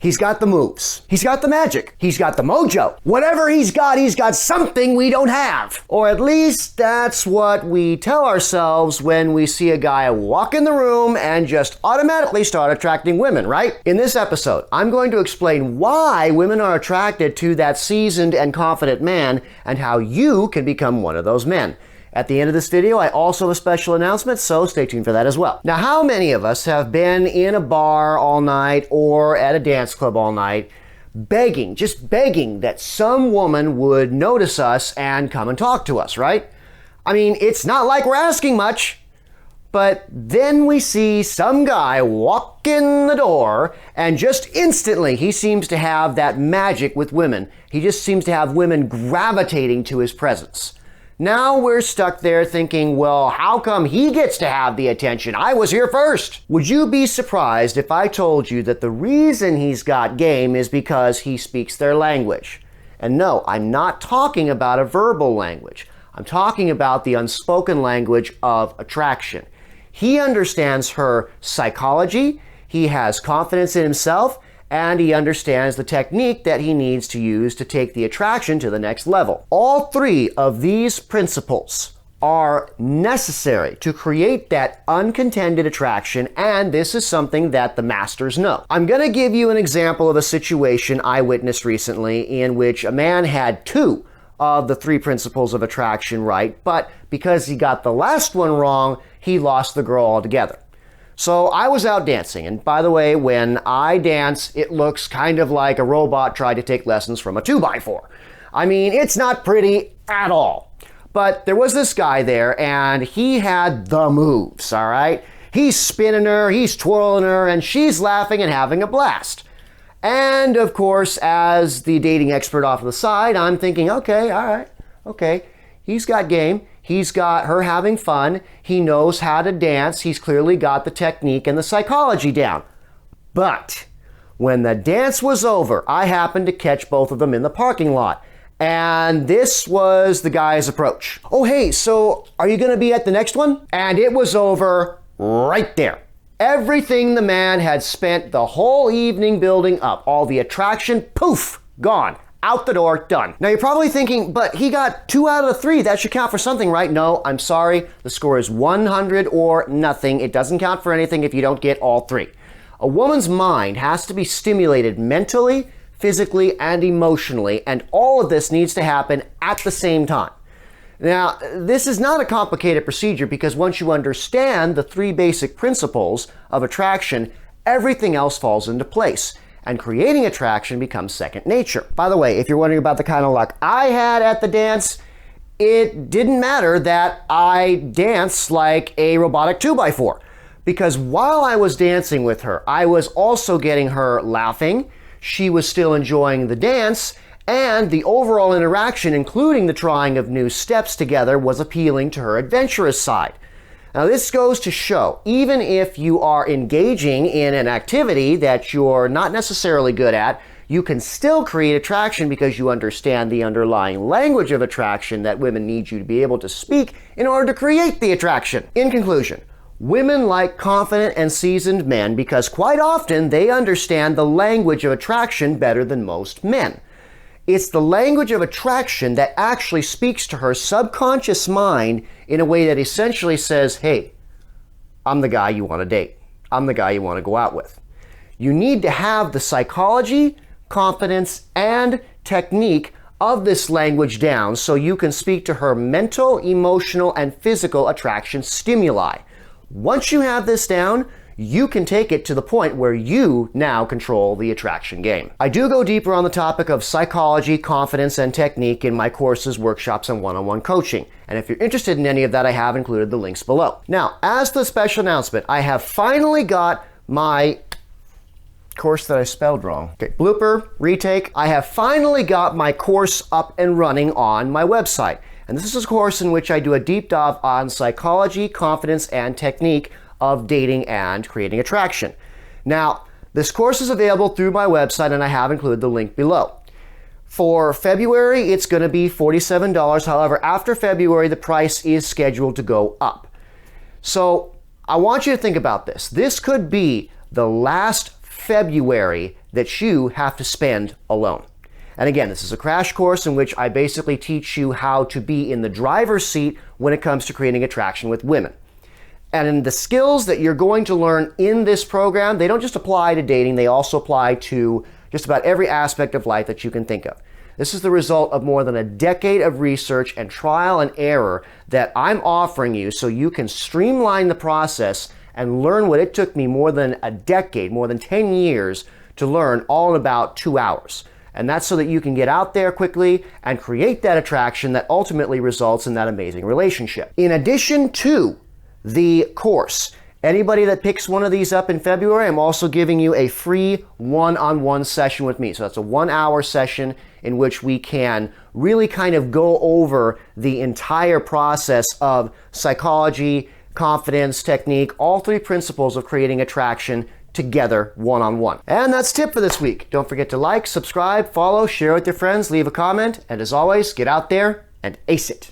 He's got the moves. He's got the magic. He's got the mojo. Whatever he's got something we don't have. Or at least that's what we tell ourselves when we see a guy walk in the room and just automatically start attracting women, right? In this episode, I'm going to explain why women are attracted to that seasoned and confident man and how you can become one of those men. At the end of this video, I also have a special announcement, so stay tuned for that as well. Now, how many of us have been in a bar all night or at a dance club all night begging, just begging that some woman would notice us and come and talk to us, right? I mean, it's not like we're asking much, but then we see some guy walk in the door and just instantly he seems to have that magic with women. He just seems to have women gravitating to his presence. Now we're stuck there thinking, well, how come he gets to have the attention? I was here first. Would you be surprised if I told you that the reason he's got game is because he speaks their language? And no, I'm not talking about a verbal language. I'm talking about the unspoken language of attraction. He understands her psychology, he has confidence in himself, and he understands the technique that he needs to use to take the attraction to the next level. All three of these principles are necessary to create that uncontended attraction, and this is something that the masters know. I'm going to give you an example of a situation I witnessed recently in which a man had two of the three principles of attraction right, but because he got the last one wrong, he lost the girl altogether. So I was out dancing, and by the way, when I dance, it looks kind of like a robot tried to take lessons from a 2x4. I mean, it's not pretty at all. But there was this guy there, and he had the moves, all right? He's spinning her, he's twirling her, and she's laughing and having a blast. And of course, as the dating expert off to the side, I'm thinking, okay, all right, okay, he's got game. He's got her having fun. He knows how to dance. He's clearly got the technique and the psychology down. But when the dance was over, I happened to catch both of them in the parking lot. And this was the guy's approach. Oh, hey, so are you going to be at the next one? And it was over right there. Everything the man had spent the whole evening building up, all the attraction, poof, gone. Out the door, done. Now you're probably thinking, but he got 2 out of the 3. That should count for something, right? No, I'm sorry. The score is 100 or nothing. It doesn't count for anything if you don't get all 3. A woman's mind has to be stimulated mentally, physically, and emotionally, and all of this needs to happen at the same time. Now, this is not a complicated procedure because once you understand the 3 basic principles of attraction, everything else falls into place. And creating attraction becomes second nature. By the way, if you're wondering about the kind of luck I had at the dance, it didn't matter that I danced like a robotic 2x4. Because while I was dancing with her, I was also getting her laughing, she was still enjoying the dance, and the overall interaction, including the trying of new steps together, was appealing to her adventurous side. Now this goes to show, even if you are engaging in an activity that you're not necessarily good at, you can still create attraction because you understand the underlying language of attraction that women need you to be able to speak in order to create the attraction. In conclusion, women like confident and seasoned men because quite often they understand the language of attraction better than most men. It's the language of attraction that actually speaks to her subconscious mind in a way that essentially says, hey, I'm the guy you want to date. I'm the guy you want to go out with. You need to have the psychology, confidence, and technique of this language down so you can speak to her mental, emotional, and physical attraction stimuli. Once you have this down, you can take it to the point where you now control the attraction game. I do go deeper on the topic of psychology, confidence, and technique in my courses, workshops, and one-on-one coaching. And if you're interested in any of that, I have included the links below. Now, as the special announcement, I have finally got my course that I spelled wrong. Okay, blooper, retake. I have finally got my course up and running on my website. And this is a course in which I do a deep dive on psychology, confidence, and technique of dating and creating attraction. Now, this course is available through my website and I have included the link below. For February, it's going to be $47. However, after February, the price is scheduled to go up. So I want you to think about this. This could be the last February that you have to spend alone. And again, this is a crash course in which I basically teach you how to be in the driver's seat when it comes to creating attraction with women. And the skills that you're going to learn in this program, they don't just apply to dating, they also apply to just about every aspect of life that you can think of. This is the result of more than a decade of research and trial and error that I'm offering you so you can streamline the process and learn what it took me more than a decade, more than 10 years to learn all in about 2 hours. And that's so that you can get out there quickly and create that attraction that ultimately results in that amazing relationship. In addition to the course, anybody that picks one of these up in February, I'm also giving you a free one-on-one session with me. So that's a 1-hour session in which we can really kind of go over the entire process of psychology, confidence, technique, all 3 principles of creating attraction together one-on-one. And that's tip for this week. Don't forget to like, subscribe, follow, share with your friends, leave a comment, and as always, get out there and ace it.